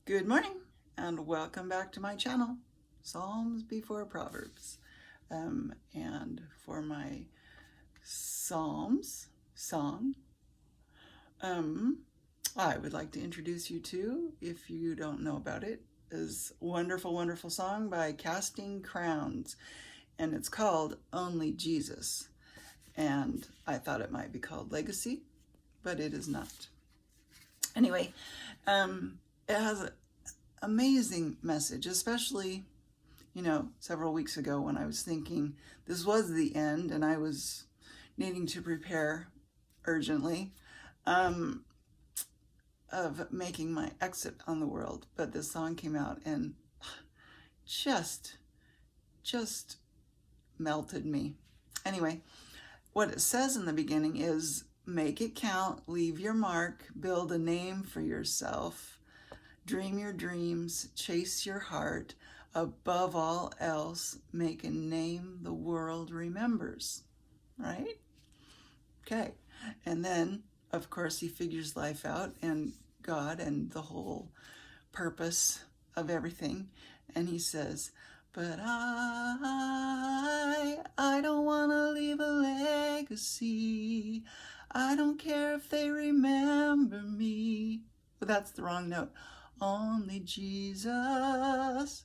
Good morning and welcome back to my channel, Psalms Before Proverbs. And for my Psalms song, I would like to introduce you to, if you don't know about it, is Wonderful, Wonderful Song by Casting Crowns, and it's called Only Jesus. And I thought it might be called Legacy, but it is not. Anyway, it has an amazing message, especially, several weeks ago when I was thinking this was the end and I was needing to prepare urgently of making my exit on the world. But this song came out and just melted me. Anyway, what it says in the beginning is, make it count, leave your mark, build a name for yourself, dream your dreams, chase your heart, above all else, make a name the world remembers, right? Okay, and then, of course, he figures life out and God and the whole purpose of everything, and he says, but I don't want to leave a legacy. I don't care if they remember me. But that's the wrong note. Only Jesus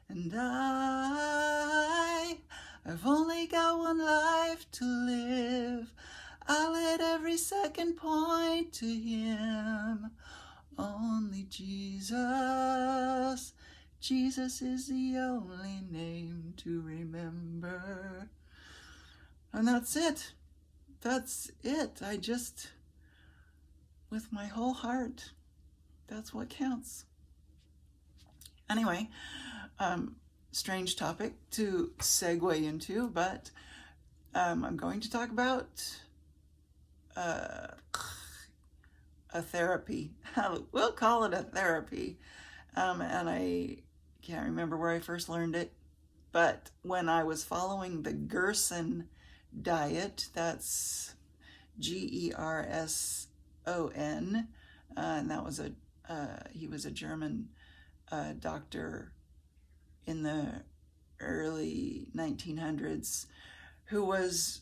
and I've only got one life to live. I let every second point to him. Only Jesus. Jesus is the only name to remember. And that's it. That's it. With my whole heart, that's what counts. Anyway, strange topic to segue into, but I'm going to talk about a therapy. We'll call it a therapy. And I can't remember where I first learned it, but when I was following the Gerson diet, that's Gerson, and that was he was a German doctor in the early 1900s who was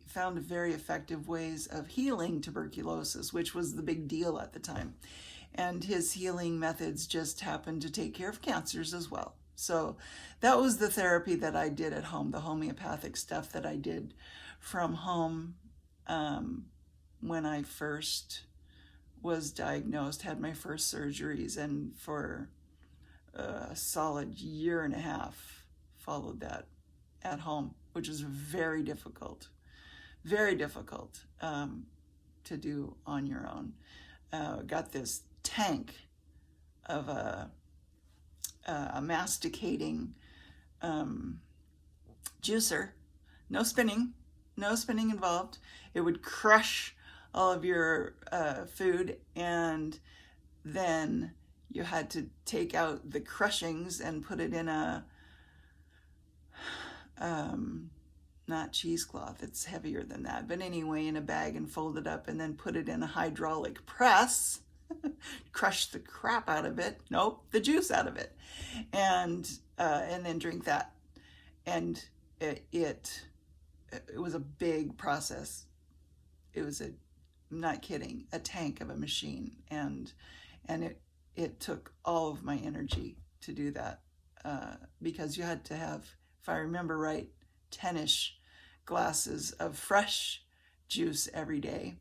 found very effective ways of healing tuberculosis, which was the big deal at the time. And his healing methods just happened to take care of cancers as well. So that was the therapy that I did at home, the homeopathic stuff that I did from home when I first was diagnosed, had my first surgeries, and for a solid year and a half followed that at home, which was very difficult to do on your own. Got this tank of a masticating juicer, no spinning involved. It would crush all of your food, and then you had to take out the crushings and put it in a not cheesecloth, it's heavier than that, but anyway, in a bag and fold it up and then put it in a hydraulic press, crush the crap out of it, the juice out of it, and then drink that. And it was a big process. It was I'm not kidding, a tank of a machine, and it took all of my energy to do that, because you had to have, if I remember right, 10-ish glasses of fresh juice every day.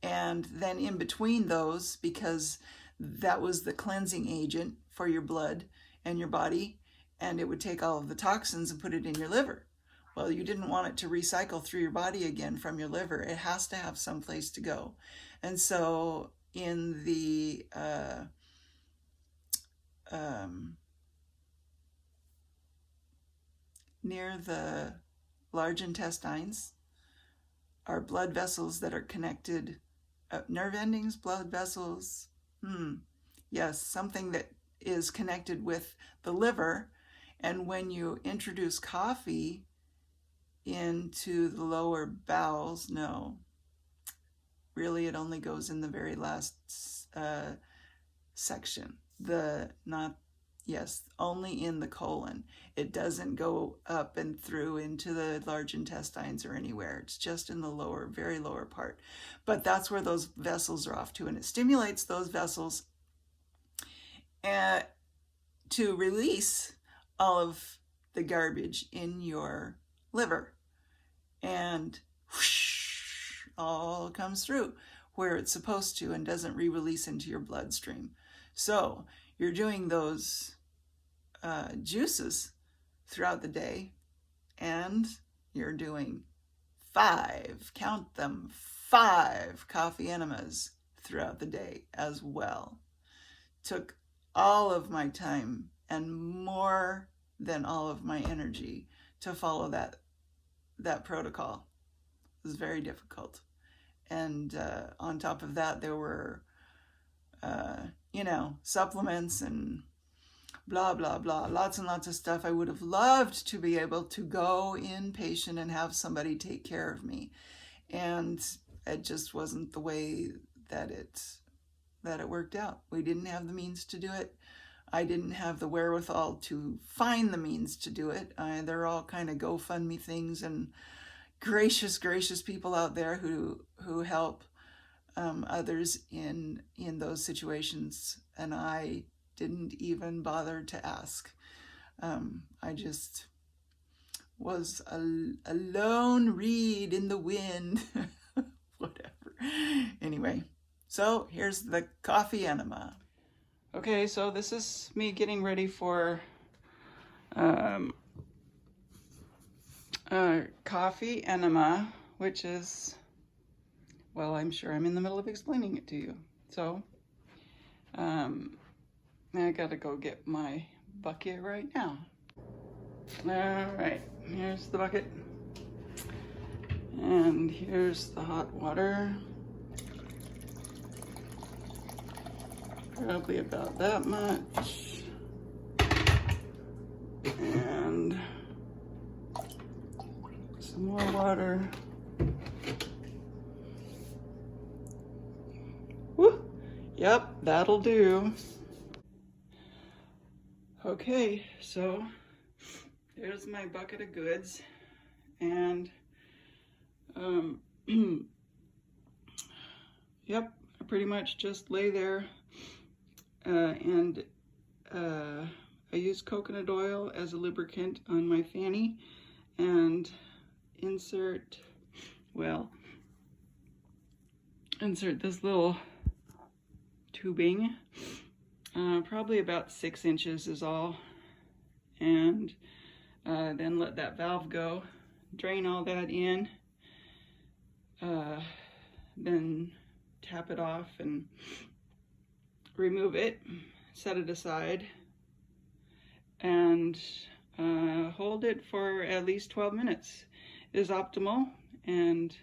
And then in between those, because that was the cleansing agent for your blood and your body, and it would take all of the toxins and put it in your liver. Well, you didn't want it to recycle through your body again from your liver. It has to have some place to go. And so in the near the large intestines are blood vessels that are connected, nerve endings, blood vessels, yes, something that is connected with the liver. And when you introduce coffee into the lower bowels, no, really it only goes in the very last section. Yes, only in the colon. It doesn't go up and through into the large intestines or anywhere. It's just in the lower, very lower part. But that's where those vessels are off to, and it stimulates those vessels to release all of the garbage in your liver. And whoosh, all comes through where it's supposed to and doesn't re-release into your bloodstream. So you're doing those juices throughout the day, and you're doing 5, count them, 5 coffee enemas throughout the day as well. Took all of my time and more than all of my energy to follow that protocol. It was very difficult. And on top of that, there were, supplements and blah, blah, blah, lots and lots of stuff. I would have loved to be able to go inpatient and have somebody take care of me. And it just wasn't the way that it worked out. We didn't have the means to do it. I didn't have the wherewithal to find the means to do it. They're all kind of GoFundMe things and gracious people out there who help others in those situations, and I didn't even bother to ask. I just was a lone reed in the wind. Whatever. Anyway, so here's the coffee enema. Okay, so this is me getting ready for coffee enema, which is, well, I'm sure I'm in the middle of explaining it to you. So, I gotta go get my bucket right now. All right, here's the bucket. And here's the hot water. Probably about that much. And some more water. Woo! Yep, that'll do. Okay, so there's my bucket of goods, and yep, I pretty much just lay there, and I use coconut oil as a lubricant on my fanny, and insert this little tubing, probably about 6 inches is all, and then let that valve go, drain all that in, then tap it off and remove it, set it aside, and hold it for at least 12 minutes is optimal, and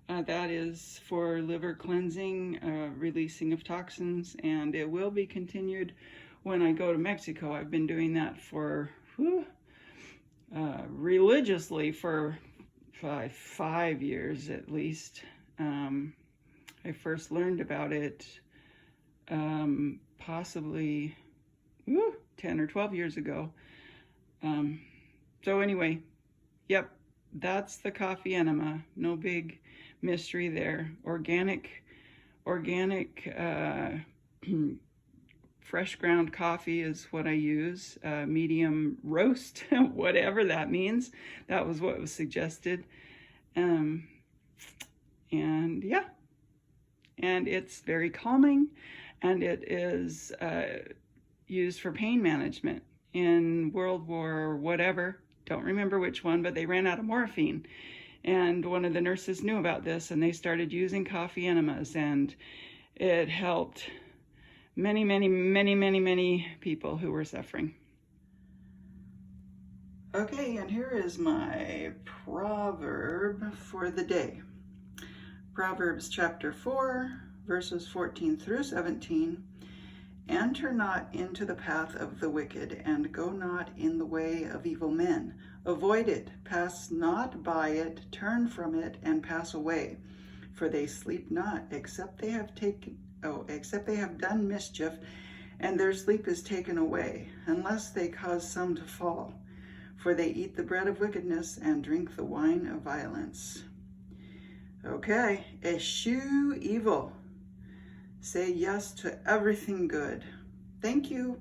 that is for liver cleansing, releasing of toxins, and it will be continued when I go to Mexico. I've been doing that for religiously for 5 years at least. I first learned about it possibly 10 or 12 years ago. So anyway, yep, that's the coffee enema. No big mystery there. Organic fresh ground coffee is what I use. Medium roast, whatever that means. That was what was suggested. And yeah, and it's very calming, and it is used for pain management. In World War whatever, don't remember which one, but they ran out of morphine. And one of the nurses knew about this, and they started using coffee enemas, and it helped many, many, many, many, many people who were suffering. Okay, and here is my proverb for the day. Proverbs chapter 4, verses 14 through 17. Enter not into the path of the wicked, and go not in the way of evil men. Avoid it, pass not by it, turn from it, and pass away. For they sleep not, except they have done mischief, and their sleep is taken away, unless they cause some to fall. For they eat the bread of wickedness and drink the wine of violence. Okay, eschew evil. Say yes to everything good. Thank you.